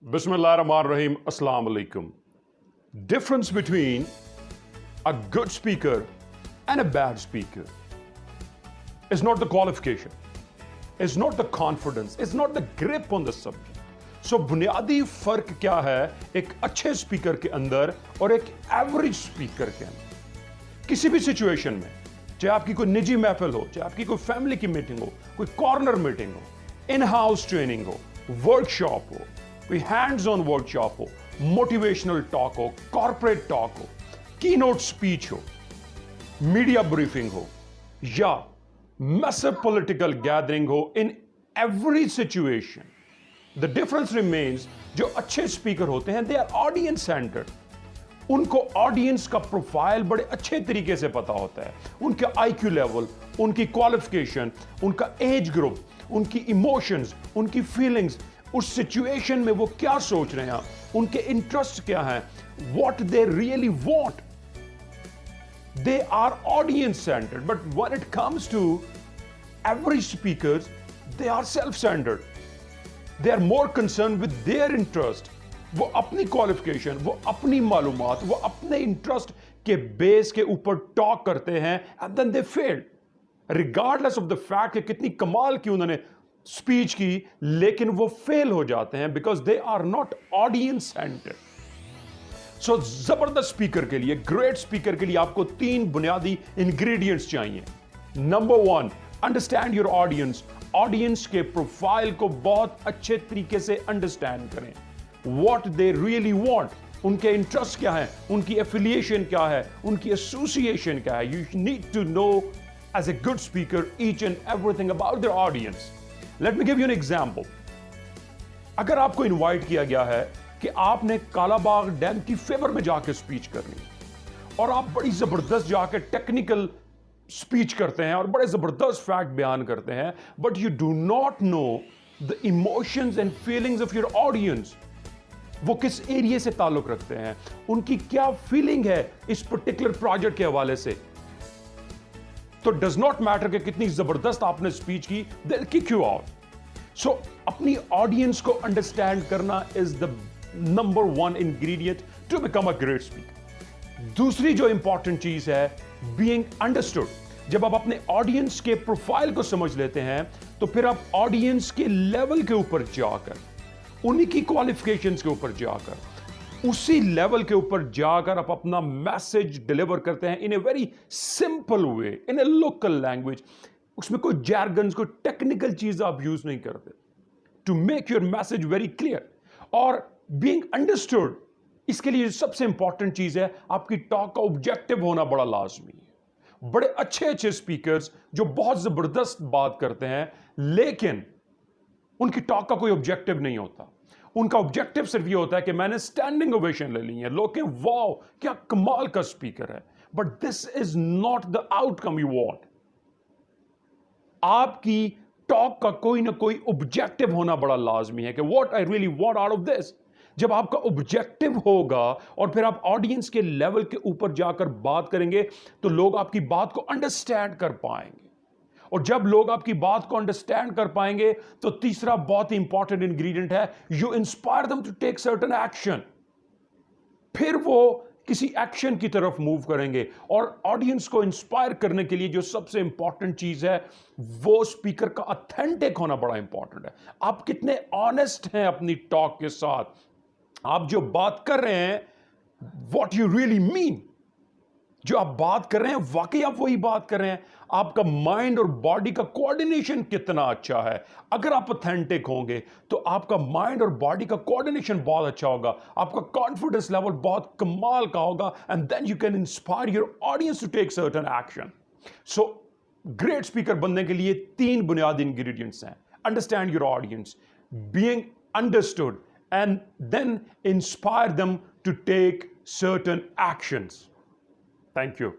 Bismillahirrahmanirrahim. Assalamu alaikum. Difference between a good speaker and a bad speaker is not the qualification, is not the confidence, is not the grip on the subject. So बुनियादी फर्क क्या है एक अच्छे speaker के अंदर और एक एवरेज स्पीकर के अंदर। किसी भी सिचुएशन में, चाहे आपकी कोई निजी महफिल हो, चाहे आपकी कोई फैमिली की मीटिंग हो, कोई कॉर्नर मीटिंग हो, इन हाउस ट्रेनिंग हो, वर्कशॉप हो, कोई हैंड्स ऑन वर्कशॉप हो, मोटिवेशनल टॉक हो, कॉर्पोरेट टॉक हो, की नोट स्पीच हो, मीडिया ब्रीफिंग हो या मैसिव पॉलिटिकल गैदरिंग हो, in every situation the difference remains. जो अच्छे स्पीकर होते हैं दे आर ऑडियंस सेंटर्ड। उनको ऑडियंस का प्रोफाइल बड़े अच्छे तरीके से पता होता है, उनके आईक्यू लेवल, उनकी क्वालिफिकेशन, उनका एज ग्रुप, उनकी इमोशंस, उनकी फीलिंग्स, उस सिचुएशन में वो क्या सोच रहे हैं, उनके इंटरेस्ट क्या हैं, what they really want. They are audience centred, but when it comes to average speakers they are self centred. They are more concern with their interest. वो अपनी क्वालिफिकेशन, वो अपनी मालूमात, वो अपने इंटरेस्ट के बेस के ऊपर टॉक करते हैं and then they fail regardless of the fact कि कितनी कमाल की उन्होंने स्पीच की, लेकिन वो फेल हो जाते हैं because they are not audience centred. So जबरदस्त स्पीकर के लिए, ग्रेट स्पीकर के लिए आपको 3 बुनियादी इंग्रेडिएंट्स चाहिए। Number 1, understand your audience. Audience के प्रोफाइल को बहुत अच्छे तरीके से अंडरस्टैंड करें। व्हाट दे रियली वांट, उनके इंटरेस्ट क्या है, उनकी एफिलिएशन क्या है, उनकी एसोसिएशन क्या है। You need to know as a good speaker each and everything about their audience. Let me give you an example. अगर आपको इनवाइट किया गया है कि आपने कालाबाग डैम की फेवर में जाकर स्पीच करनी है और आप बड़ी जबरदस्त जाकर टेक्निकल स्पीच करते हैं और बड़े जबरदस्त फैक्ट बयान करते हैं, but you do not know the emotions and feelings of your audience. वो किस एरिया से ताल्लुक रखते हैं, उनकी क्या फीलिंग है इस पर्टिकुलर प्रोजेक्ट के हवाले से, तो डज नॉट मैटर कि कितनी जबरदस्त आपने स्पीच की, they will kick you out. So अपनी ऑडियंस को अंडरस्टैंड करना is the number 1 ingredient to become a great speaker. दूसरी जो इंपॉर्टेंट चीज है बीइंग अंडरस्टूड। जब आप अपने ऑडियंस के प्रोफाइल को समझ लेते हैं तो फिर आप ऑडियंस के लेवल के ऊपर जाकर, उन्हीं की क्वालिफिकेशंस के ऊपर जाकर, उसी लेवल के ऊपर जाकर आप अपना मैसेज डिलीवर करते हैं in a very simple way, in a local language. उसमें कोई जैर्गन्स, कोई टेक्निकल चीज आप यूज नहीं करते, to make your message very clear और बीइंग अंडरस्टूड। इसके लिए सबसे इंपॉर्टेंट चीज है आपकी टॉक का ऑब्जेक्टिव होना बड़ा लाजमी है। बड़े अच्छे अच्छे स्पीकर्स जो बहुत जबरदस्त बात करते हैं लेकिन उनकी टॉक का कोई ऑब्जेक्टिव नहीं होता। उनका ऑब्जेक्टिव सिर्फ ये होता है कि मैंने स्टैंडिंग ओवेशन ले ली है, लोग कहें वाओ क्या कमाल का स्पीकर है, but this is not the outcome you want. आपकी टॉक का कोई ना कोई ऑब्जेक्टिव होना बड़ा लाजमी है कि what I really want out of this. जब आपका ऑब्जेक्टिव होगा और फिर आप ऑडियंस के लेवल के ऊपर जाकर बात करेंगे तो लोग आपकी बात को अंडरस्टैंड कर पाएंगे, और जब लोग आपकी बात को अंडरस्टैंड कर पाएंगे तो तीसरा बहुत ही इंपॉर्टेंट इंग्रेडिएंट है, you inspire them to take certain action. फिर वो किसी एक्शन की तरफ मूव करेंगे, और ऑडियंस को इंस्पायर करने के लिए जो सबसे इंपॉर्टेंट चीज है वो स्पीकर का ऑथेंटिक होना बड़ा इंपॉर्टेंट है। आप कितने ऑनेस्ट हैं अपनी टॉक के साथ, आप जो बात कर रहे हैं व्हाट यू रियली मीन, जो आप बात कर रहे हैं वाकई आप वही बात कर रहे हैं। आपका माइंड और बॉडी का कोऑर्डिनेशन कितना अच्छा है। अगर आप ऑथेंटिक होंगे तो आपका माइंड और बॉडी का कोऑर्डिनेशन बहुत अच्छा होगा, आपका कॉन्फिडेंस लेवल बहुत कमाल का होगा, and then you can inspire your audience to take certain action. So great speaker बनने के लिए 3 बुनियादी इंग्रेडिएंट्स हैं। Understand your audience, being understood, and then inspire them to take certain actions. Thank you.